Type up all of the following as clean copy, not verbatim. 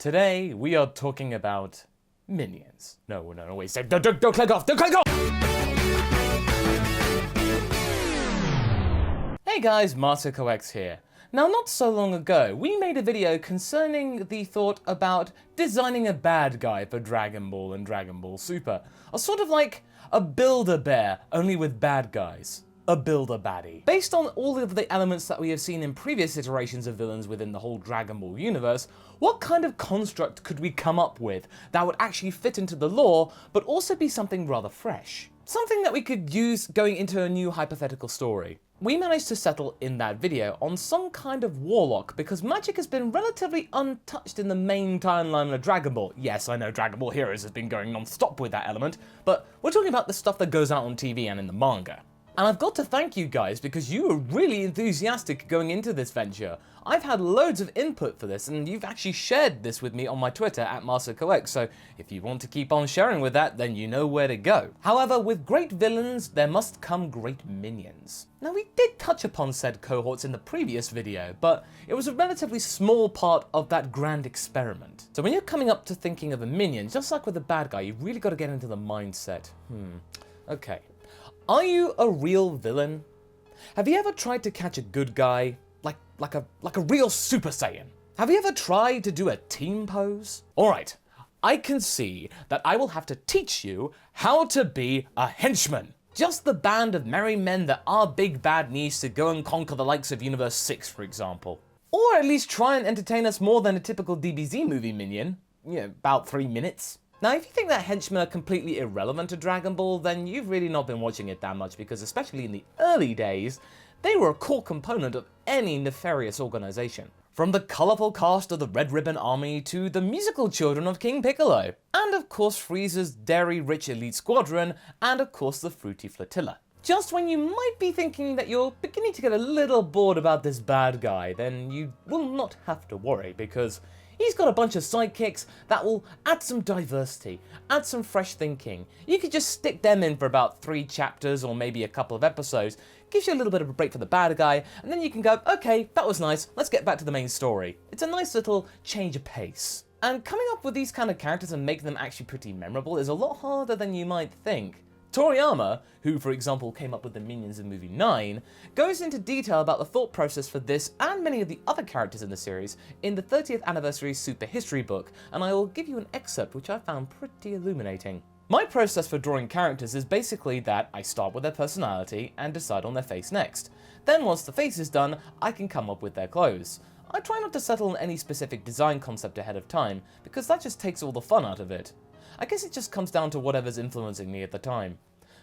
Today, we are talking about minions. No, wait, don't click off, don't click off! Hey guys, MasterCoX here. Now, not so long ago, we made a video concerning the thought about designing a bad guy for Dragon Ball and Dragon Ball Super. A sort of like a Build-A-Bear, only with bad guys. A Build-A-Baddie. Based on all of the elements that we have seen in previous iterations of villains within the whole Dragon Ball universe, what kind of construct could we come up with that would actually fit into the lore, but also be something rather fresh? Something that we could use going into a new hypothetical story. We managed to settle in that video on some kind of warlock because magic has been relatively untouched in the main timeline of Dragon Ball. Yes, I know Dragon Ball Heroes has been going non-stop with that element, but we're talking about the stuff that goes out on TV and in the manga. And I've got to thank you guys because you were really enthusiastic going into this venture. I've had loads of input for this and you've actually shared this with me on my Twitter at MasterCoX, so if you want to keep on sharing with that, then you know where to go. However, with great villains, there must come great minions. Now, we did touch upon said cohorts in the previous video, but it was a relatively small part of that grand experiment. So when you're coming up to thinking of a minion, just like with a bad guy, you've really got to get into the mindset. Okay. Are you a real villain? Have you ever tried to catch a good guy? Like a real Super Saiyan? Have you ever tried to do a team pose? Alright, I can see that I will have to teach you how to be a henchman. Just the band of merry men that our big bad needs to go and conquer the likes of Universe 6, for example. Or at least try and entertain us more than a typical DBZ movie minion. About 3 minutes. Now, if you think that henchmen are completely irrelevant to Dragon Ball, then you've really not been watching it that much because especially in the early days, they were a core component of any nefarious organization. From the colourful cast of the Red Ribbon Army to the musical children of King Piccolo, and of course Frieza's dairy-rich elite squadron, and of course the Fruity Flotilla. Just when you might be thinking that you're beginning to get a little bored about this bad guy, then you will not have to worry because he's got a bunch of sidekicks that will add some diversity, add some fresh thinking. You could just stick them in for about 3 chapters or maybe a couple of episodes, gives you a little bit of a break for the bad guy, and then you can go, okay, that was nice, let's get back to the main story. It's a nice little change of pace. And coming up with these kind of characters and making them actually pretty memorable is a lot harder than you might think. Toriyama, who for example came up with the minions in movie 9, goes into detail about the thought process for this and many of the other characters in the series in the 30th anniversary Super History book, and I will give you an excerpt which I found pretty illuminating. My process for drawing characters is basically that I start with their personality and decide on their face next. Then once the face is done, I can come up with their clothes. I try not to settle on any specific design concept ahead of time, because that just takes all the fun out of it. I guess it just comes down to whatever's influencing me at the time.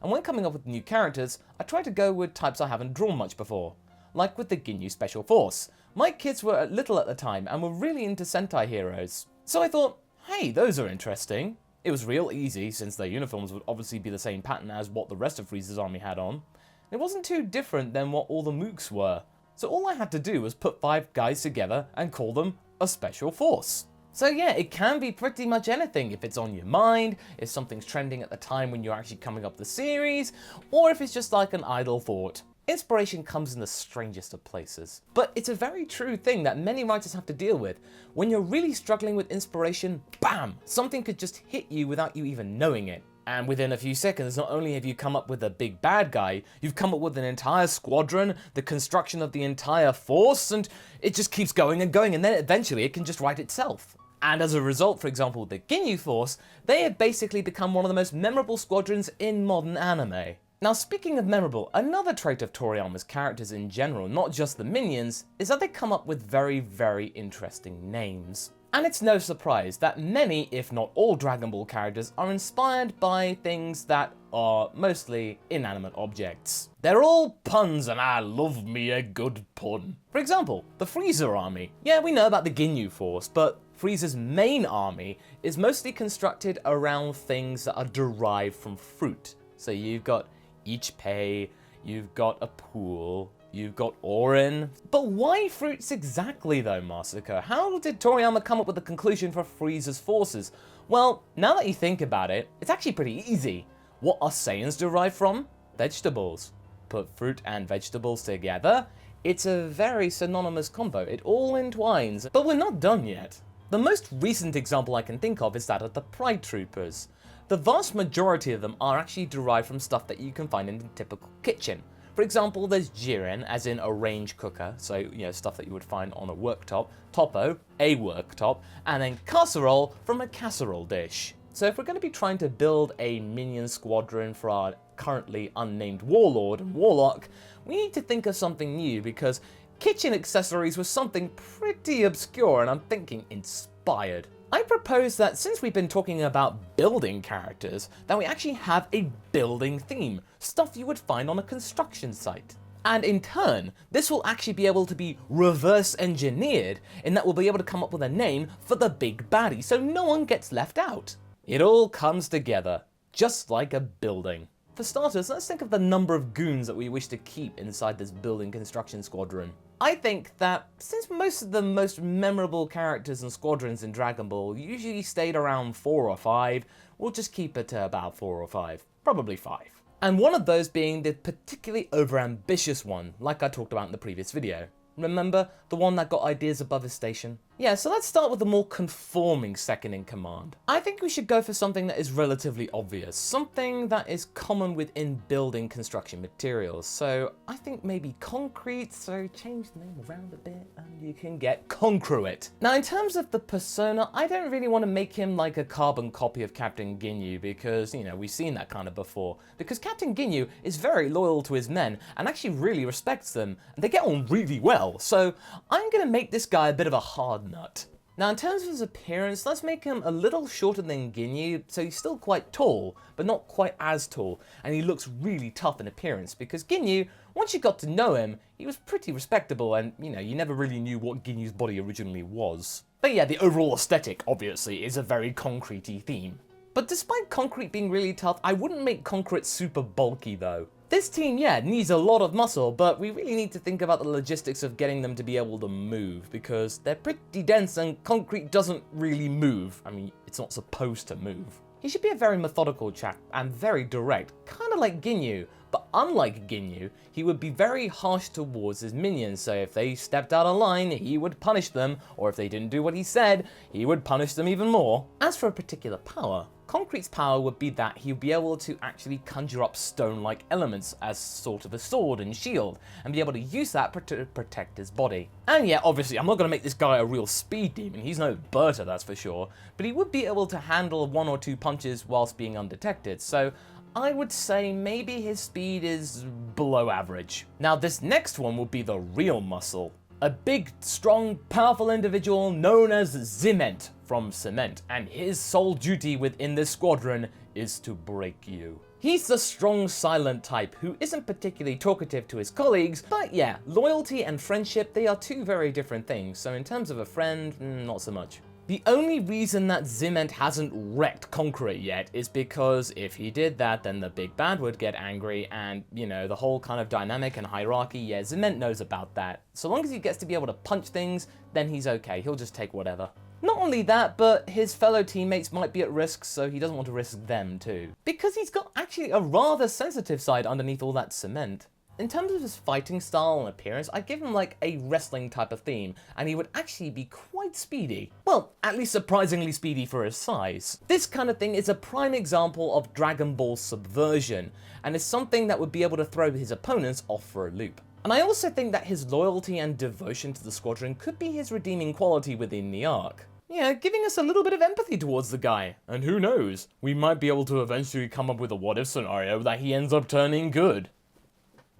And when coming up with new characters, I try to go with types I haven't drawn much before. Like with the Ginyu Special Force. My kids were little at the time and were really into Sentai heroes. So I thought, hey, those are interesting. It was real easy since their uniforms would obviously be the same pattern as what the rest of Frieza's army had on. It wasn't too different than what all the mooks were. So all I had to do was put 5 guys together and call them a Special Force. So yeah, it can be pretty much anything if it's on your mind, if something's trending at the time when you're actually coming up with the series, or if it's just like an idle thought. Inspiration comes in the strangest of places. But it's a very true thing that many writers have to deal with. When you're really struggling with inspiration, bam! Something could just hit you without you even knowing it. And within a few seconds, not only have you come up with a big bad guy, you've come up with an entire squadron, the construction of the entire force, and it just keeps going and going, and then eventually it can just write itself. And as a result, for example, the Ginyu Force, they have basically become one of the most memorable squadrons in modern anime. Now, speaking of memorable, another trait of Toriyama's characters in general, not just the minions, is that they come up with very, very interesting names. And it's no surprise that many, if not all Dragon Ball characters are inspired by things that are mostly inanimate objects. They're all puns and I love me a good pun. For example, the Frieza army. Yeah, we know about the Ginyu Force, but Frieza's main army is mostly constructed around things that are derived from fruit. So you've got Ichipei, you've got a pool, you've got Orin. But why fruits exactly though, Masako? How did Toriyama come up with the conclusion for Frieza's forces? Well, now that you think about it, it's actually pretty easy. What are Saiyans derived from? Vegetables. Put fruit and vegetables together, it's a very synonymous combo. It all entwines. But we're not done yet. The most recent example I can think of is that of the Pride Troopers. The vast majority of them are actually derived from stuff that you can find in a typical kitchen. For example, there's jiren, as in a range cooker, so stuff that you would find on a worktop, toppo, a worktop, and then casserole from a casserole dish. So if we're going to be trying to build a minion squadron for our currently unnamed warlord and warlock, we need to think of something new, because kitchen accessories was something pretty obscure and I'm thinking inspired. I propose that since we've been talking about building characters, that we actually have a building theme, stuff you would find on a construction site. And in turn, this will actually be able to be reverse engineered in that we'll be able to come up with a name for the big baddie so no one gets left out. It all comes together, just like a building. For starters, let's think of the number of goons that we wish to keep inside this building construction squadron. I think that since most of the most memorable characters and squadrons in Dragon Ball usually stayed around 4 or 5, we'll just keep it to about 4 or 5. Probably 5. And one of those being the particularly overambitious one, like I talked about in the previous video. Remember, the one that got ideas above his station? Yeah, so let's start with the more conforming second in command. I think we should go for something that is relatively obvious, something that is common within building construction materials. So I think maybe concrete, so change the name around a bit and you can get Concruit. Now in terms of the persona, I don't really want to make him like a carbon copy of Captain Ginyu because, we've seen that kind of before. Because Captain Ginyu is very loyal to his men and actually really respects them, and they get on really well. So I'm going to make this guy a bit of a hard nut. Now in terms of his appearance, let's make him a little shorter than Ginyu, so he's still quite tall, but not quite as tall, and he looks really tough in appearance, because Ginyu, once you got to know him, he was pretty respectable, and you never really knew what Ginyu's body originally was. But yeah, the overall aesthetic, obviously, is a very concrete-y theme. But despite Concrete being really tough, I wouldn't make Concrete super bulky though. This team, yeah, needs a lot of muscle, but we really need to think about the logistics of getting them to be able to move, because they're pretty dense and Concrete doesn't really move. I mean, it's not supposed to move. He should be a very methodical chap and very direct, kind of like Ginyu, but unlike Ginyu, he would be very harsh towards his minions, so if they stepped out of line, he would punish them, or if they didn't do what he said, he would punish them even more. As for a particular power, Concrete's power would be that he would be able to actually conjure up stone-like elements as sort of a sword and shield, and be able to use that to protect his body. And yeah, obviously, I'm not going to make this guy a real speed demon, he's no Berta, that's for sure, but he would be able to handle 1 or 2 punches whilst being undetected, so I would say maybe his speed is below average. Now this next one will be the real muscle. A big, strong, powerful individual known as Ziment from Cement, and his sole duty within this squadron is to break you. He's the strong, silent type who isn't particularly talkative to his colleagues, but yeah, loyalty and friendship, they are 2 very different things, so in terms of a friend, not so much. The only reason that Ziment hasn't wrecked Concrete yet is because if he did that, then the big bad would get angry and, the whole kind of dynamic and hierarchy, yeah, Ziment knows about that. So long as he gets to be able to punch things, then he's okay, he'll just take whatever. Not only that, but his fellow teammates might be at risk, so he doesn't want to risk them too. Because he's got actually a rather sensitive side underneath all that cement. In terms of his fighting style and appearance, I'd give him like a wrestling type of theme, and he would actually be quite speedy. Well, at least surprisingly speedy for his size. This kind of thing is a prime example of Dragon Ball subversion, and is something that would be able to throw his opponents off for a loop. And I also think that his loyalty and devotion to the squadron could be his redeeming quality within the arc. Yeah, giving us a little bit of empathy towards the guy. And who knows, we might be able to eventually come up with a what-if scenario that he ends up turning good.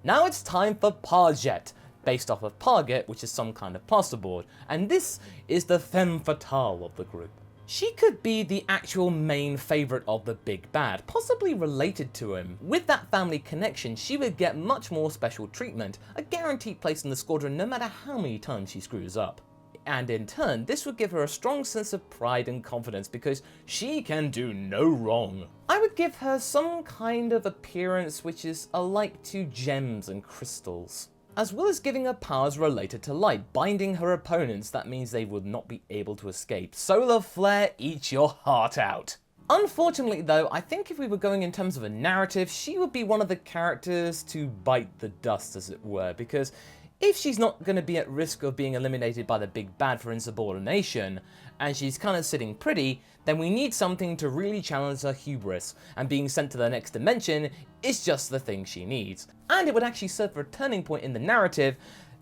Now it's time for Parjet, based off of Parget, which is some kind of plasterboard, and this is the femme fatale of the group. She could be the actual main favourite of the big bad, possibly related to him. With that family connection, she would get much more special treatment, a guaranteed place in the squadron no matter how many times she screws up. And in turn, this would give her a strong sense of pride and confidence because she can do no wrong. I would give her some kind of appearance which is alike to gems and crystals, as well as giving her powers related to light, binding her opponents. That means they would not be able to escape. Solar Flare, eat your heart out. Unfortunately though, I think if we were going in terms of a narrative, she would be one of the characters to bite the dust, as it were, because if she's not going to be at risk of being eliminated by the big bad for insubordination, and she's kind of sitting pretty, then we need something to really challenge her hubris, and being sent to the next dimension is just the thing she needs. And it would actually serve a turning point in the narrative,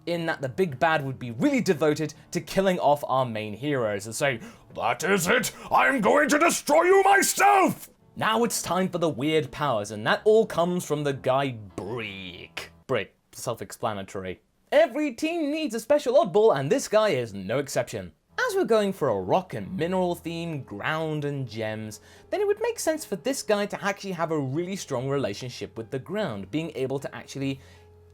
in that the big bad would be really devoted to killing off our main heroes and say, "That is it, I'm going to destroy you myself!" Now it's time for the weird powers, and that all comes from the guy Brick. Brick, self-explanatory. Every team needs a special oddball, and this guy is no exception. As we're going for a rock and mineral theme, ground and gems, then it would make sense for this guy to actually have a really strong relationship with the ground, being able to actually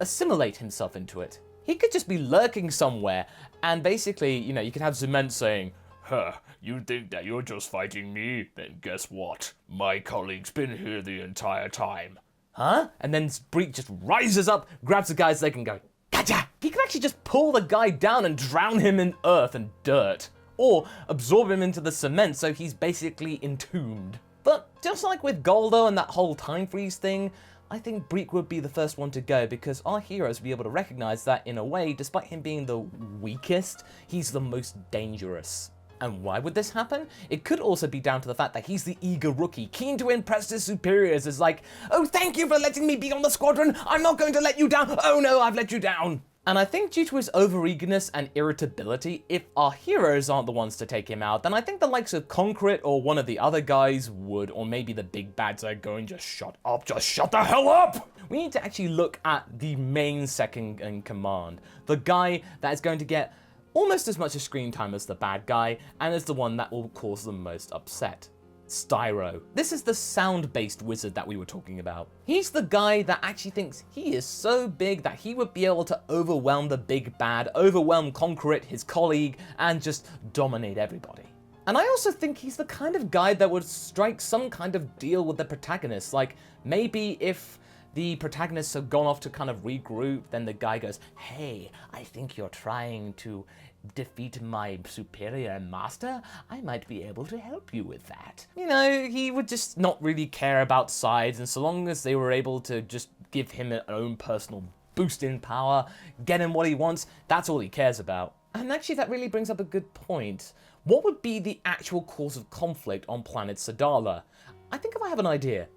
assimilate himself into it. He could just be lurking somewhere, and basically, you know, you could have Zement saying, "Huh, you think that you're just fighting me? Then guess what? My colleague's been here the entire time." Huh? And then Brick just rises up, grabs the guy's leg and goes, "Gotcha!" He could actually just pull the guy down and drown him in earth and dirt. Or absorb him into the cement so he's basically entombed. But just like with Goldo and that whole time freeze thing, I think Brick would be the first one to go, because our heroes would be able to recognize that in a way, despite him being the weakest, he's the most dangerous. And why would this happen? It could also be down to the fact that he's the eager rookie, keen to impress his superiors, is like, "Oh, thank you for letting me be on the squadron, I'm not going to let you down, oh no, I've let you down." And I think due to his over-eagerness and irritability, if our heroes aren't the ones to take him out, then I think the likes of Concrete or one of the other guys would, or maybe the big bads are going, "Just shut up, just shut the hell up!" We need to actually look at the main second in command, the guy that is going to get almost as much screen time as the bad guy, and is the one that will cause the most upset. Styro. This is the sound-based wizard that we were talking about. He's the guy that actually thinks he is so big that he would be able to overwhelm the big bad, overwhelm Concrete, his colleague, and just dominate everybody. And I also think he's the kind of guy that would strike some kind of deal with the protagonist, like maybe if the protagonists have gone off to kind of regroup, then the guy goes, "Hey, I think you're trying to defeat my superior master. I might be able to help you with that." You know, he would just not really care about sides, and so long as they were able to just give him an own personal boost in power, get him what he wants, that's all he cares about. And actually that really brings up a good point. What would be the actual cause of conflict on planet Sadala? I think I have an idea.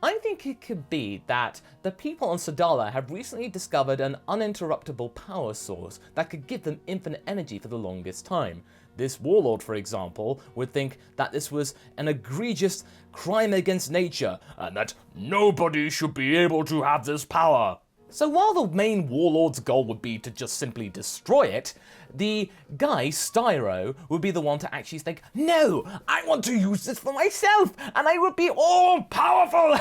I think it could be that the people on Sadala have recently discovered an uninterruptible power source that could give them infinite energy for the longest time. This warlord, for example, would think that this was an egregious crime against nature, and that nobody should be able to have this power. So while the main warlord's goal would be to just simply destroy it, the guy, Styro, would be the one to actually think, "No, I want to use this for myself, and I would be all-powerful!"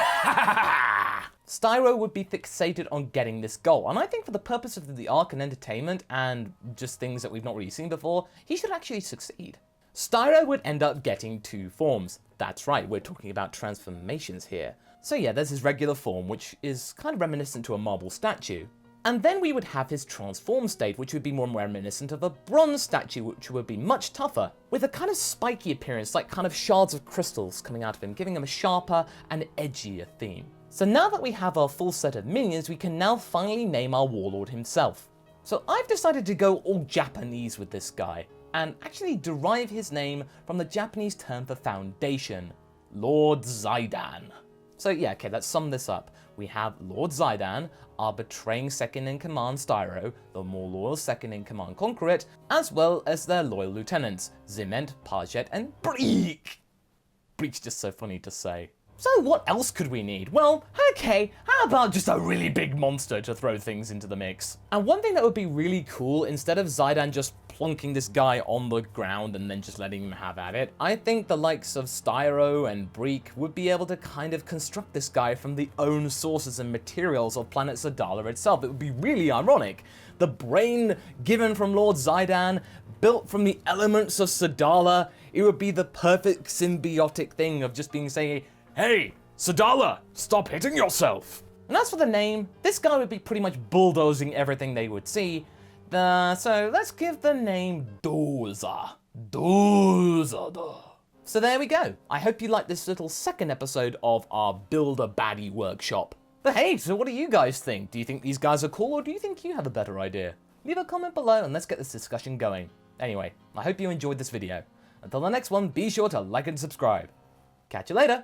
Styro would be fixated on getting this goal, and I think for the purpose of the arc and entertainment, and just things that we've not really seen before, he should actually succeed. Styro would end up getting two forms. That's right, we're talking about transformations here. So yeah, there's his regular form, which is kind of reminiscent to a marble statue. And then we would have his transform state, which would be more reminiscent of a bronze statue, which would be much tougher, with a kind of spiky appearance, like kind of shards of crystals coming out of him, giving him a sharper and edgier theme. So now that we have our full set of minions, we can now finally name our warlord himself. So I've decided to go all Japanese with this guy, and actually derive his name from the Japanese term for foundation, Lord Zaidan. So yeah, okay, let's sum this up. We have Lord Zaidan, our betraying second-in-command Styro, the more loyal second-in-command Concrete, as well as their loyal lieutenants, Zement, Parjet, and Brick. Brick's just so funny to say. So what else could we need? Well, okay, how about just a really big monster to throw things into the mix? And one thing that would be really cool, instead of Zaidan just plonking this guy on the ground and then just letting him have at it, I think the likes of Styro and Brick would be able to kind of construct this guy from the own sources and materials of planet Sadala itself. It would be really ironic. The brain given from Lord Zaidan, built from the elements of Sadala, it would be the perfect symbiotic thing of just being saying, "Hey, Sadala, stop hitting yourself." And as for the name, this guy would be pretty much bulldozing everything they would see. So let's give the name Doza. Doza. So there we go. I hope you liked this little second episode of our Build a Baddie workshop. But hey, so what do you guys think? Do you think these guys are cool, or do you think you have a better idea? Leave a comment below and let's get this discussion going. Anyway, I hope you enjoyed this video. Until the next one, be sure to like and subscribe. Catch you later!